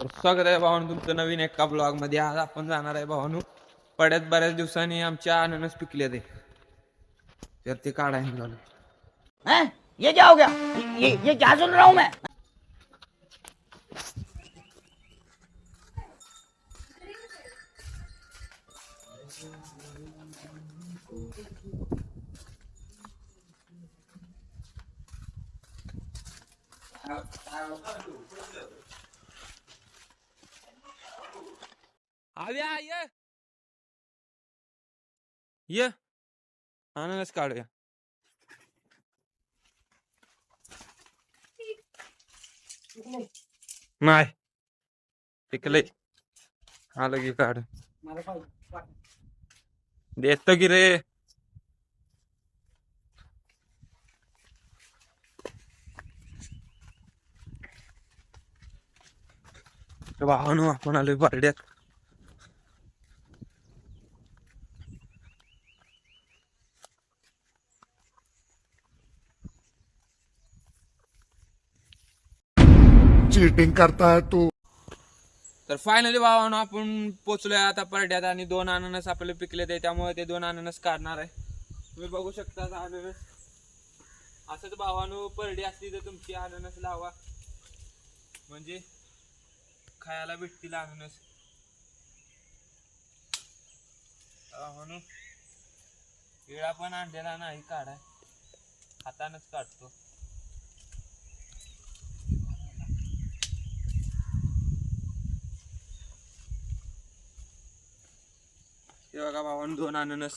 तर स्वागत आहे भावानू तुमचं नवीन एका ब्लॉग मध्ये. आज आपण जाणार आहे भावानू पड्यात. बऱ्याच दिवसांनी आमच्या अननस पिकले तर ते काढायला निघालो. हैं? ये क्या हो गया? ये क्या सुन रहा हूँ मैं? आव्या ये अननस काढूया. नाही पिकले आलं की काढ देतो की रे. भावानू आपण आलोय पारड्यात. चीटिंग करता है तू. तर फायनली भावानू आपण पोचलोय आता परड्यात आणि 2 अननस आपले पिकले ते, त्यामुळे ते 2 अननस काढणार आहे. तुम्ही बघू शकता अननस. असंच भावानू परडी असली तर तुमची अननस लावा, म्हणजे खायला भेटतील अननस. भावानू विळा पण आणलेला नाही काढाय, हातानच काढतो. हे बघा भावानू 2 अननस.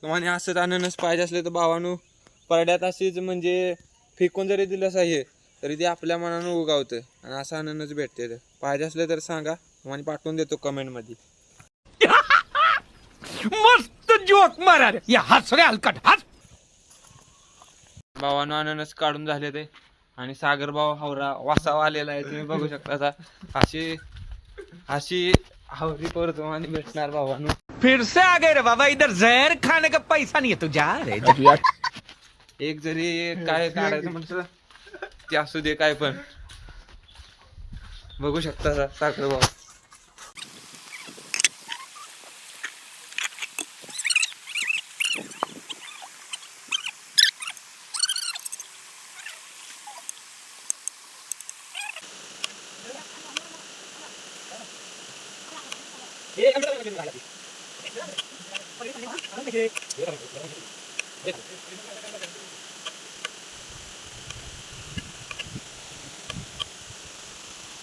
तुम्हाला असंच अननस पाहिजे असले तर भावानू परड्यात अशीच म्हणजे फेकून जरी दिलं आहे तरी ते आपल्या मनानं उगावतं आणि असं अननस भेटते. तर पाहिजे असले तर सांगा, तुम्हाला पाठवून देतो कमेंट मध्ये. मस्त जोक मारा रे, या हस रे हलकट हस. भावानू अननस काढून झाले ते आणि सागर भाऊ हावरा वासावा आलेला आहे. तुम्ही बघू शकता आता अशी अशी हावरी पर तुम्हाला भेटणार भावानू. फिर से आ गए रे बाबा, इधर जहर खाने का पैसा नहीं है, तू जा रे एक जरी काय काढायचं म्हटलं ते असू दे काय पण. बघू शकता सागर भाऊ.